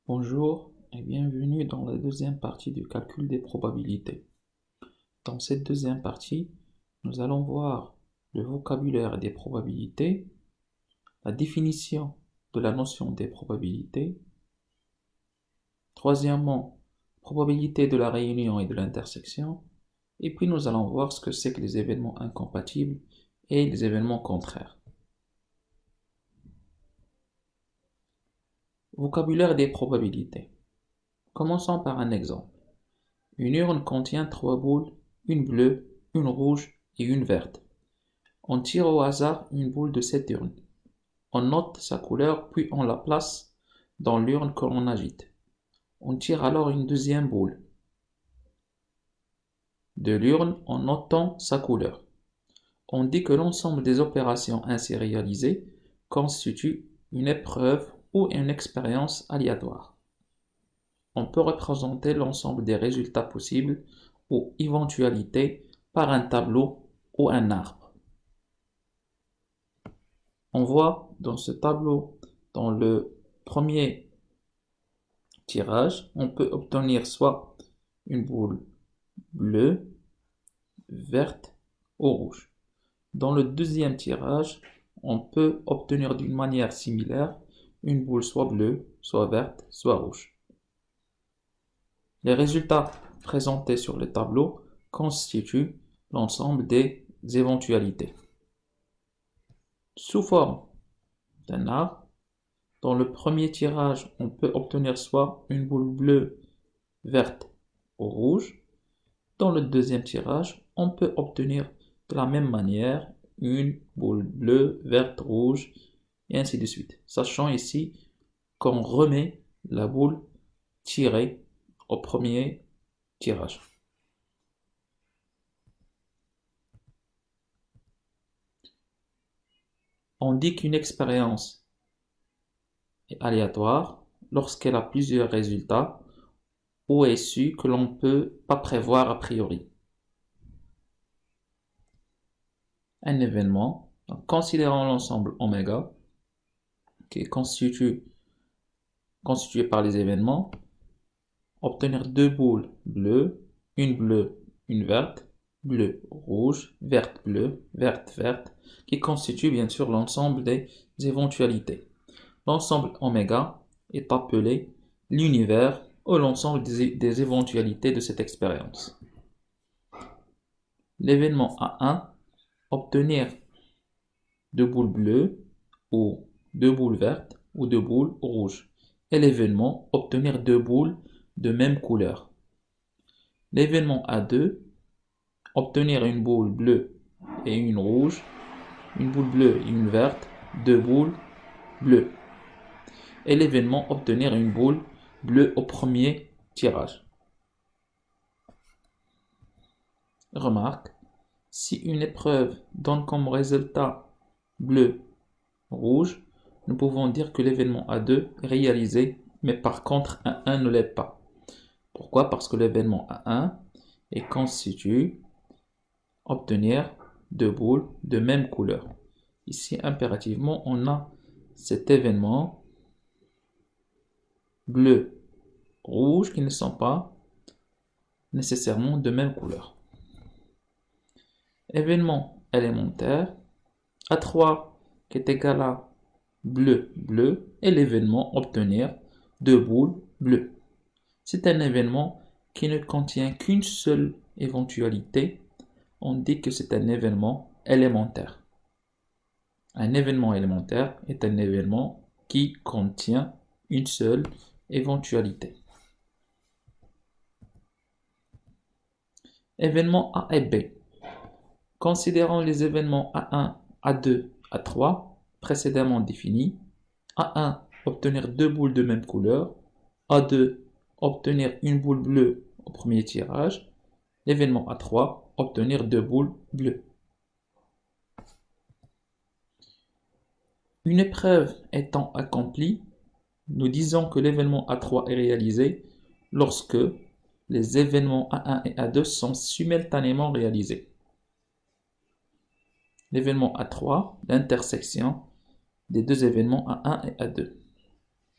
Bonjour et bienvenue dans la deuxième partie du calcul des probabilités. Dans cette deuxième partie, nous allons voir le vocabulaire des probabilités, la définition de la notion des probabilités, troisièmement, probabilité de la réunion et de l'intersection, et puis nous allons voir ce que c'est que les événements incompatibles et les événements contraires. Vocabulaire des probabilités. Commençons par un exemple. Une urne contient 3 boules, une bleue, une rouge et une verte. On tire au hasard une boule de cette urne. On note sa couleur puis on la place dans l'urne que l'on agite. On tire alors une deuxième boule de l'urne en notant sa couleur. On dit que l'ensemble des opérations ainsi réalisées constitue une épreuve ou une expérience aléatoire. On peut représenter l'ensemble des résultats possibles ou éventualités par un tableau ou un arbre. On voit dans ce tableau, dans le premier tirage, on peut obtenir soit une boule bleue, verte ou rouge. Dans le deuxième tirage, on peut obtenir d'une manière similaire une boule soit bleue, soit verte, soit rouge. Les résultats présentés sur le tableau constituent l'ensemble des éventualités. Sous forme d'un arbre, dans le premier tirage, on peut obtenir soit une boule bleue, verte ou rouge. Dans le deuxième tirage, on peut obtenir de la même manière une boule bleue, verte, rouge, et ainsi de suite. Sachant ici qu'on remet la boule tirée au premier tirage. On dit qu'une expérience est aléatoire lorsqu'elle a plusieurs résultats ou est su que l'on ne peut pas prévoir a priori. Un événement, considérant l'ensemble oméga, qui est constitué par les événements, obtenir deux boules bleues, une verte, bleu, rouge, verte, bleu, verte, verte, qui constitue bien sûr l'ensemble des éventualités. L'ensemble oméga est appelé l'univers ou l'ensemble des éventualités de cette expérience. L'événement A1, obtenir deux boules bleues ou deux boules vertes ou deux boules rouges. Et l'événement, obtenir deux boules de même couleur. L'événement A2, obtenir une boule bleue et une rouge, une boule bleue et une verte, deux boules bleues. Et l'événement, obtenir une boule bleue au premier tirage. Remarque, si une épreuve donne comme résultat bleu, rouge, nous pouvons dire que l'événement A2 est réalisé, mais par contre A1 ne l'est pas. Pourquoi? Parce que l'événement A1 est constitué obtenir deux boules de même couleur. Ici, impérativement, on a cet événement bleu, rouge qui ne sont pas nécessairement de même couleur. Événement élémentaire, A3 qui est égal à bleu, bleu, et l'événement obtenir deux boules bleues. C'est un événement qui ne contient qu'une seule éventualité. On dit que c'est un événement élémentaire. Un événement élémentaire est un événement qui contient une seule éventualité. Événements A et B. Considérons les événements A1, A2, A3 précédemment définis. A1, obtenir deux boules de même couleur. A2, obtenir une boule bleue au premier tirage. L'événement A3, obtenir deux boules bleues. Une épreuve étant accomplie, nous disons que l'événement A3 est réalisé lorsque les événements A1 et A2 sont simultanément réalisés. L'événement A3, l'intersection des deux événements A1 et A2.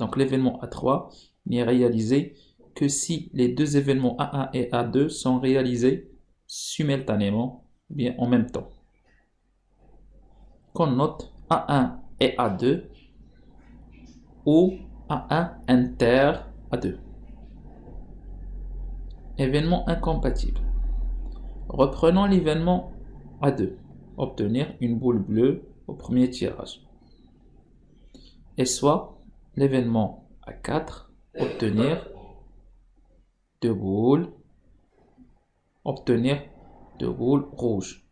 Donc l'événement A3 n'est réalisé que si les deux événements A1 et A2 sont réalisés simultanément, ou bien en même temps. Qu'on note A1 et A2 ou A1 inter A2. Événement incompatible. Reprenons l'événement A2. Obtenir une boule bleue au premier tirage. Et soit l'événement A4. Obtenir deux boules. Obtenir deux boules rouges.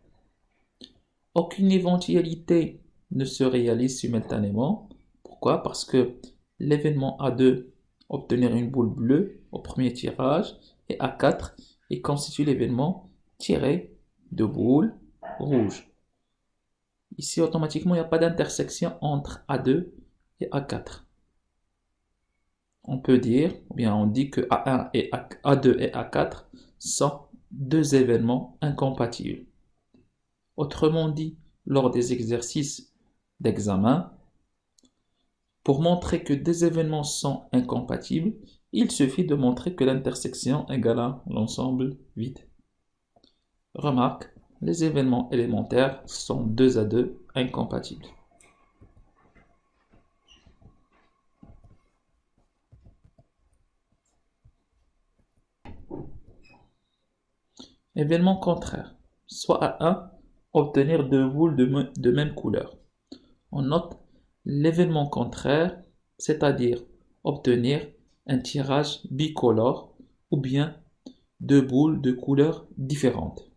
Aucune éventualité ne se réalise simultanément. Pourquoi? Parce que l'événement A2, obtenir une boule bleue au premier tirage, et A4, il constitue l'événement tirer deux boules rouges. Ici, automatiquement, il n'y a pas d'intersection entre A2 et A4. On peut dire, ou bien on dit que A1 et A2 et A4 sont deux événements incompatibles. Autrement dit, lors des exercices d'examen, pour montrer que des événements sont incompatibles, il suffit de montrer que l'intersection égale à l'ensemble vide. Remarque, les événements élémentaires sont 2 à 2 incompatibles. Événement contraire. Soit A1, obtenir deux boules de même couleur. On note l'événement contraire, c'est-à-dire obtenir un tirage bicolore ou bien deux boules de couleurs différentes.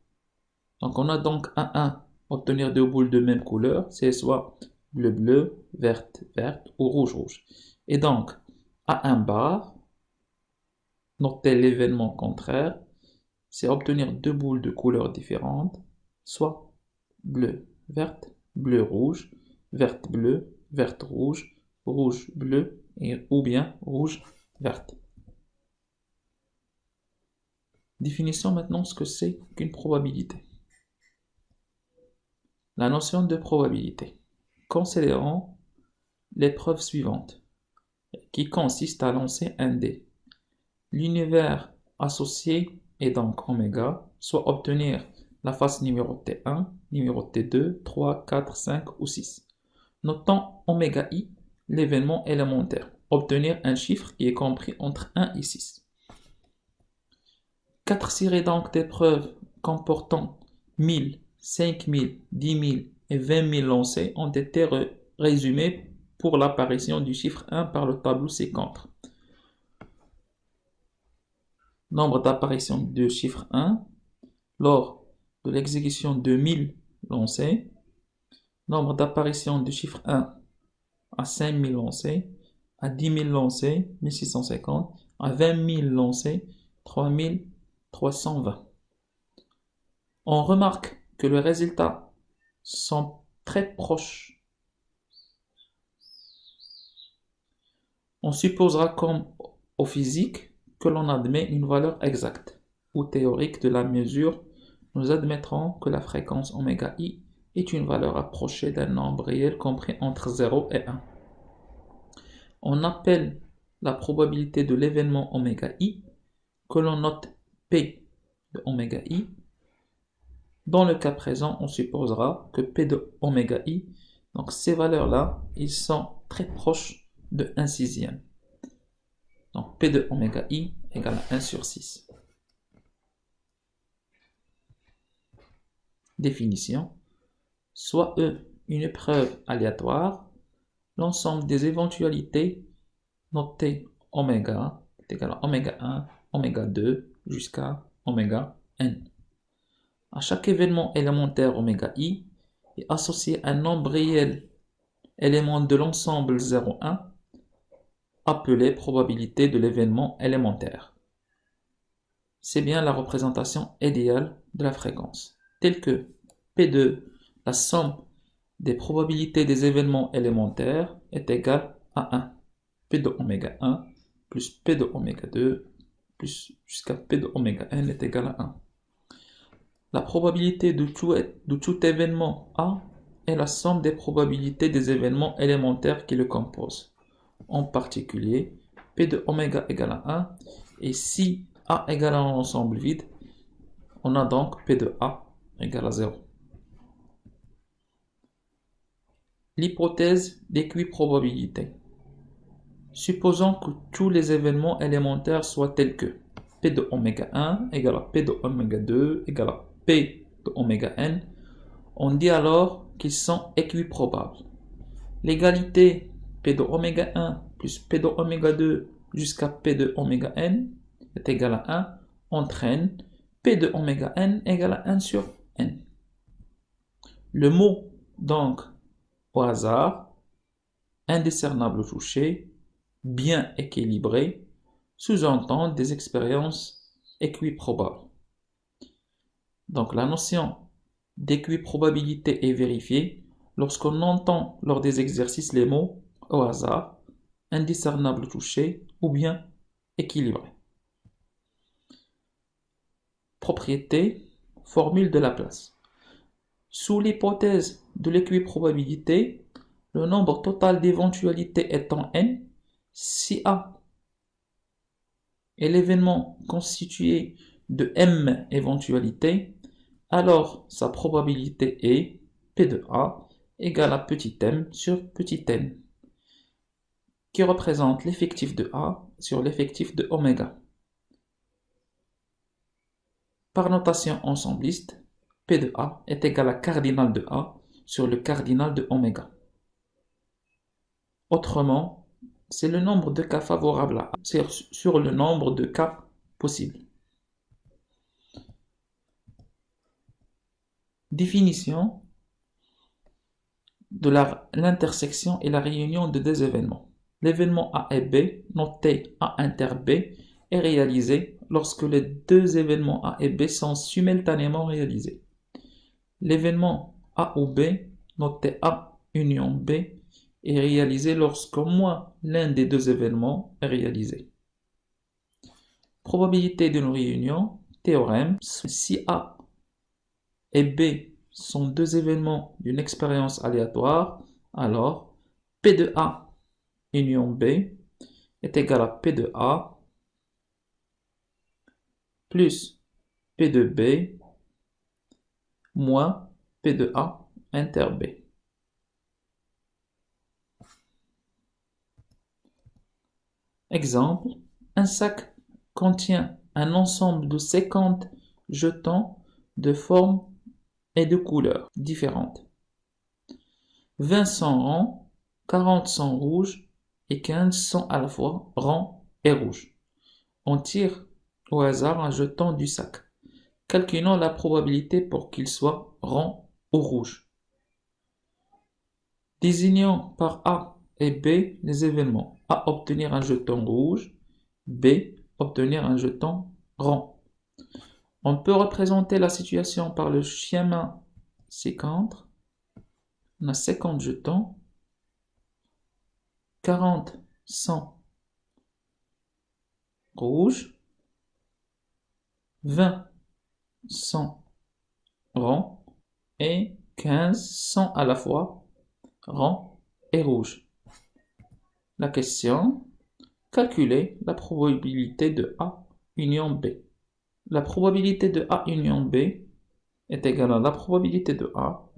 Donc on a donc A1, obtenir deux boules de même couleur, c'est soit bleu-bleu, verte ou rouge-rouge. Et donc A1 bar, notez l'événement contraire, c'est obtenir deux boules de couleurs différentes, soit bleu-verte, bleu-rouge, verte-bleu, verte-rouge, rouge-bleu ou bien rouge-verte. Définissons maintenant ce que c'est qu'une probabilité. La notion de probabilité. Considérons l'épreuve suivante, qui consiste à lancer un dé. L'univers associé est donc oméga, soit obtenir la face numérotée 1, numérotée 2, 3, 4, 5 ou 6. Notons oméga i, l'événement élémentaire. Obtenir un chiffre qui est compris entre 1 et 6. 4 séries donc d'épreuves comportant 1000, 5000, 10 000 et 20 000 lancers ont été résumées pour l'apparition du chiffre 1 par le tableau ci-contre. Nombre d'apparitions du chiffre 1 lors de l'exécution de 1000 lancers. Nombre d'apparitions du chiffre 1 à 5000 lancers, à 10 000 lancers, 1650, à 20 000 lancers, 3320. On remarque que les résultats sont très proches. On supposera comme au physique que l'on admet une valeur exacte ou théorique de la mesure. Nous admettrons que la fréquence oméga i est une valeur approchée d'un nombre réel compris entre 0 et 1. On appelle la probabilité de l'événement oméga i, que l'on note P de oméga i. Dans le cas présent, on supposera que P de oméga i, donc ces valeurs-là, ils sont très proches de 1 sixième. Donc P de oméga i égale à 1 sur 6. Définition. Soit E, une épreuve aléatoire, l'ensemble des éventualités notées oméga est égal à oméga 1, oméga 2 jusqu'à oméga n. À chaque événement élémentaire oméga i est associé un nombre réel élément de l'ensemble 0,1 appelé probabilité de l'événement élémentaire. C'est bien la représentation idéale de la fréquence, telle que P2, la somme des probabilités des événements élémentaires, est égale à 1. P de oméga 1 plus P de oméga 2 plus jusqu'à P de oméga n est égal à 1. La probabilité de tout événement A est la somme des probabilités des événements élémentaires qui le composent. En particulier, P de oméga égale à 1. Et si A égale à un ensemble vide, on a donc P de A égale à 0. L'hypothèse d'équiprobabilité. Supposons que tous les événements élémentaires soient tels que P de oméga 1 égale à P de oméga 2 égale à P de oméga n. On dit alors qu'ils sont équiprobables. L'égalité P de oméga 1 plus P de oméga 2 jusqu'à P de oméga n est égale à 1 entraîne P de oméga n égale à 1 sur n. Le mot, donc, au hasard, indiscernable touché, bien équilibré, sous-entend des expériences équiprobables. Donc la notion d'équiprobabilité est vérifiée lorsqu'on entend lors des exercices les mots au hasard, indiscernable touché ou bien équilibré. Propriété, formule de Laplace. Sous l'hypothèse de l'équiprobabilité, le nombre total d'éventualités étant n, si A est l'événement constitué de m éventualités, alors sa probabilité est P de A égale à petit m sur petit n, qui représente l'effectif de A sur l'effectif de oméga. Par notation ensembliste, P de A est égal à cardinal de A sur le cardinal de oméga. Autrement, c'est le nombre de cas favorables à A sur le nombre de cas possibles. Définition de l'intersection et la réunion de deux événements. L'événement A et B, noté A inter B, est réalisé lorsque les deux événements A et B sont simultanément réalisés. L'événement A ou B, noté A union B, est réalisé lorsqu'au moins l'un des deux événements est réalisé. Probabilité d'une réunion, théorème, si A et B sont deux événements d'une expérience aléatoire, alors P de A union B est égal à P de A plus P de B moins P de A inter B. Exemple, un sac contient un ensemble de 50 jetons de formes et de couleurs différentes. 20 sont ronds, 40 sont rouges et 15 sont à la fois ronds et rouges. On tire au hasard un jeton du sac. Calculons la probabilité pour qu'il soit rond ou rouge. Désignons par A et B les événements. A, obtenir un jeton rouge. B, obtenir un jeton rond. On peut représenter la situation par le schéma 50. On a 50 jetons. 40 sont rouges. 20 sont ronds. Et 15 sont à la fois ronds et rouges. La question, calculer la probabilité de A union B. La probabilité de A union B est égale à la probabilité de A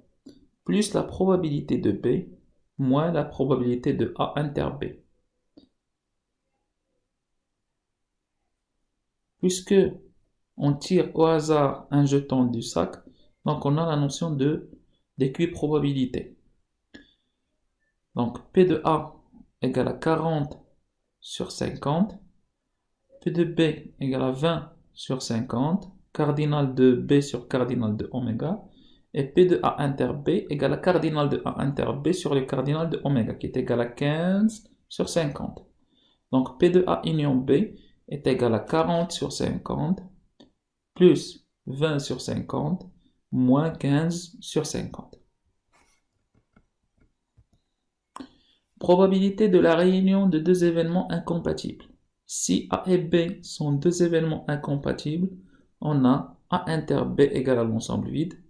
plus la probabilité de B moins la probabilité de A inter B. Puisque on tire au hasard un jeton du sac, donc on a la notion d'équiprobabilité. Donc P de A égale à 40 sur 50, P de B égale à 20 sur 50, cardinal de B sur cardinal de oméga, et P de A inter B égale à cardinal de A inter B sur le cardinal de oméga, qui est égal à 15 sur 50. Donc P de A union B est égal à 40 sur 50, plus 20 sur 50, moins 15 sur 50. Probabilité de la réunion de deux événements incompatibles. Si A et B sont deux événements incompatibles, on a A inter B égale à l'ensemble vide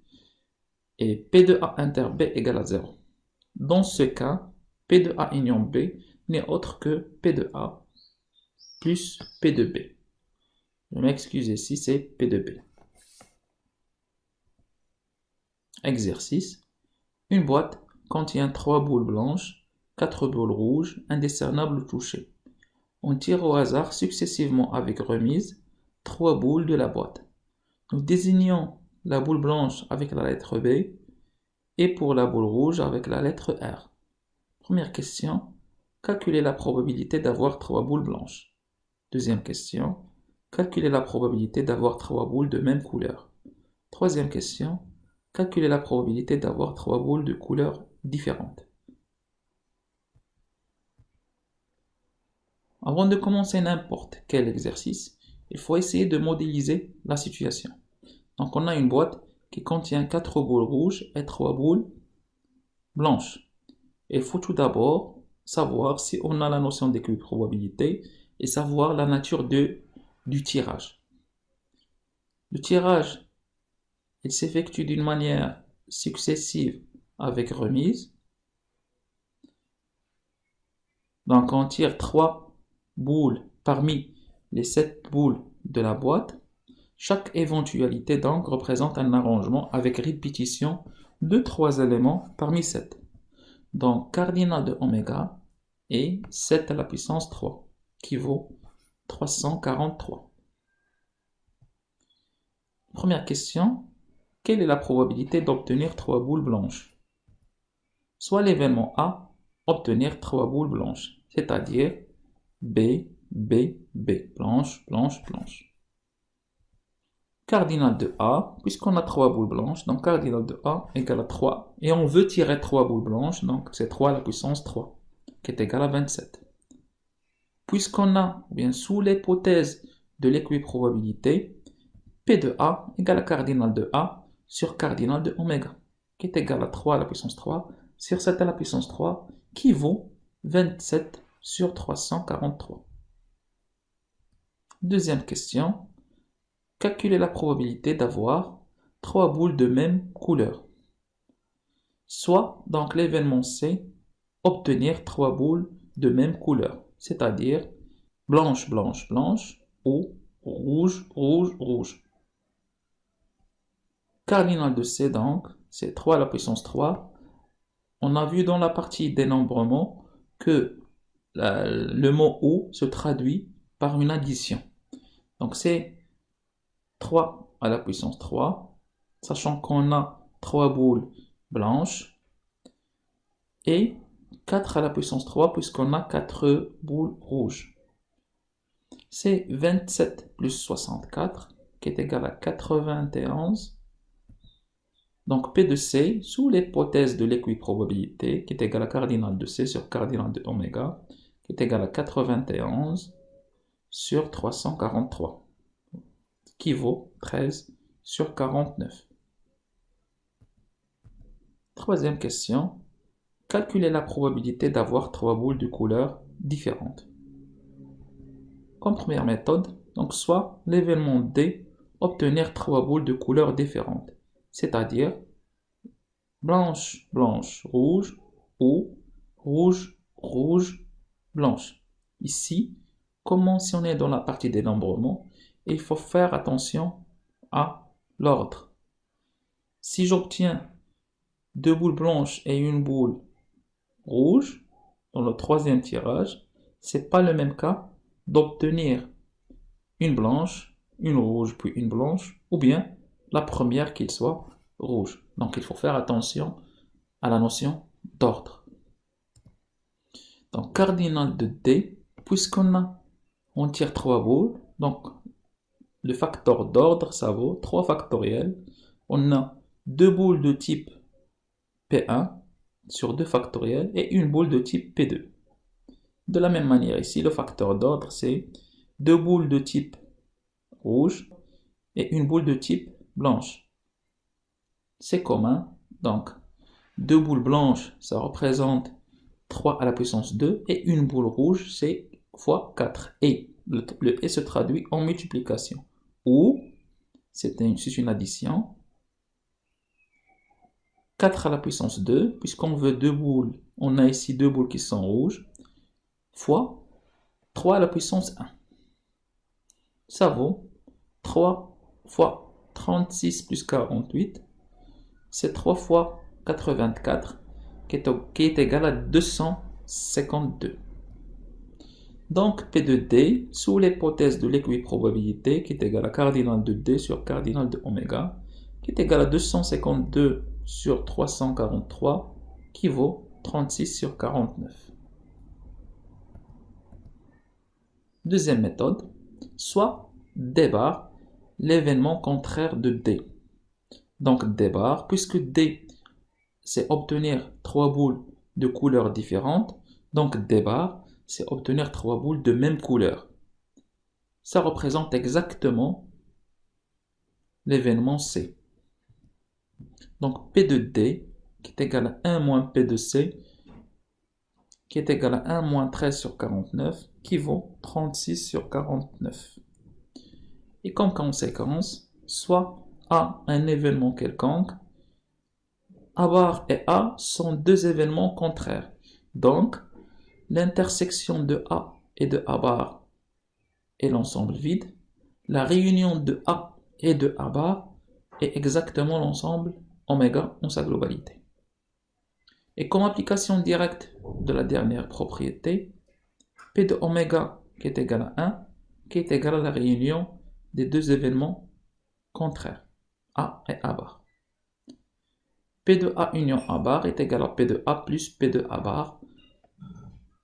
et P de A inter B égale à 0. Dans ce cas, P de A union B n'est autre que P de A plus P de B. Je m'excuse ici, c'est P de B. Exercice. Une boîte contient 3 boules blanches, 4 boules rouges, indécernables touchées. On tire au hasard successivement avec remise 3 boules de la boîte. Nous désignons la boule blanche avec la lettre B et pour la boule rouge avec la lettre R. Première question, calculer la probabilité d'avoir 3 boules blanches. Deuxième question, calculer la probabilité d'avoir 3 boules de même couleur. Troisième question, calculer la probabilité d'avoir 3 boules de couleurs différentes. Avant de commencer n'importe quel exercice, il faut essayer de modéliser la situation. Donc on a une boîte qui contient 4 boules rouges et 3 boules blanches. Il faut tout d'abord savoir si on a la notion d'équiprobabilité et savoir la nature du tirage. Le tirage, il s'effectue d'une manière successive avec remise. Donc on tire 3 boules parmi les 7 boules de la boîte. Chaque éventualité donc représente un arrangement avec répétition de 3 éléments parmi 7. Donc cardinal de oméga est 7 à la puissance 3, qui vaut 343. Première question, quelle est la probabilité d'obtenir 3 boules blanches? Soit l'événement A, obtenir 3 boules blanches, c'est-à-dire B, B, B, blanche, blanche, blanche. Cardinal de A, puisqu'on a 3 boules blanches, donc cardinal de A égale à 3, et on veut tirer 3 boules blanches, donc c'est 3 à la puissance 3, qui est égal à 27. Puisqu'on a, bien sous l'hypothèse de l'équiprobabilité, P de A égale à cardinal de A sur cardinal de oméga, qui est égal à 3 à la puissance 3 sur 7 à la puissance 3, qui vaut 27 sur 343. Deuxième question. Calculer la probabilité d'avoir 3 boules de même couleur. Soit, donc l'événement C, obtenir 3 boules de même couleur, c'est-à-dire blanche, blanche, blanche ou rouge, rouge, rouge. Cardinal de C donc, c'est 3 à la puissance 3. On a vu dans la partie dénombrement que le mot OU se traduit par une addition. Donc c'est 3 à la puissance 3, sachant qu'on a 3 boules blanches, et 4 à la puissance 3 puisqu'on a 4 boules rouges. C'est 27 plus 64 qui est égal à 91. Donc P de C, sous l'hypothèse de l'équiprobabilité, qui est égal à cardinal de C sur cardinal de oméga, qui est égal à 91 sur 343. Qui vaut 13 sur 49. Troisième question. Calculer la probabilité d'avoir 3 boules de couleurs différentes. Comme première méthode, donc soit l'événement D, obtenir 3 boules de couleurs différentes, c'est-à-dire blanche, blanche, rouge ou rouge, rouge, blanche. Ici, comme mentionné dans la partie dénombrement, il faut faire attention à l'ordre. Si j'obtiens 2 boules blanches et une boule rouge dans le troisième tirage, c'est pas le même cas d'obtenir une blanche, une rouge puis une blanche, ou bien la première qu'il soit rouge. Donc il faut faire attention à la notion d'ordre. Donc cardinal de D, on tire 3 boules, donc le facteur d'ordre, ça vaut 3 factoriels. On a 2 boules de type P1 sur 2 factoriels et une boule de type P2. De la même manière ici, le facteur d'ordre, c'est 2 boules de type rouge et une boule de type blanche. C'est commun, donc 2 boules blanches, ça représente 3 à la puissance 2 et une boule rouge, c'est fois 4. Et le et se traduit en multiplication. Ou, c'est une addition, 4 à la puissance 2, puisqu'on veut 2 boules, on a ici 2 boules qui sont rouges, fois 3 à la puissance 1. ça vaut 3 fois 36 plus 48, c'est 3 fois 84, qui est égal à 252. Donc, P de D, sous l'hypothèse de l'équiprobabilité, qui est égal à cardinal de D sur cardinal de oméga, qui est égal à 252 sur 343, qui vaut 36 sur 49. Deuxième méthode, soit D bar, l'événement contraire de D. Donc D bar, puisque D, c'est obtenir 3 boules de couleurs différentes, donc D bar, c'est obtenir 3 boules de même couleur. Ça représente exactement l'événement C. Donc P de D, qui est égal à 1 moins P de C, qui est égal à 1 moins 13 sur 49, qui vaut 36 sur 49. Et comme conséquence, soit A, un événement quelconque, A bar et A sont deux événements contraires. Donc, l'intersection de A et de A bar est l'ensemble vide. La réunion de A et de A bar est exactement l'ensemble oméga en sa globalité. Et comme application directe de la dernière propriété, P de oméga qui est égal à 1, qui est égal à la réunion des deux événements contraires, A et A bar. P de A union A bar est égal à P de A plus P de A bar,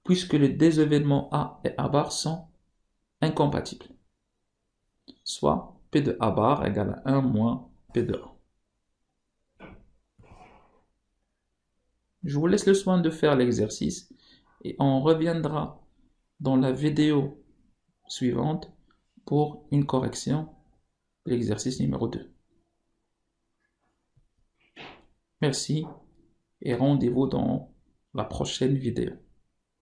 puisque les deux événements A et A bar sont incompatibles. Soit P de A bar égale à 1 moins P de A. Je vous laisse le soin de faire l'exercice et on reviendra dans la vidéo suivante pour une correction de l'exercice numéro 2. Merci et rendez-vous dans la prochaine vidéo.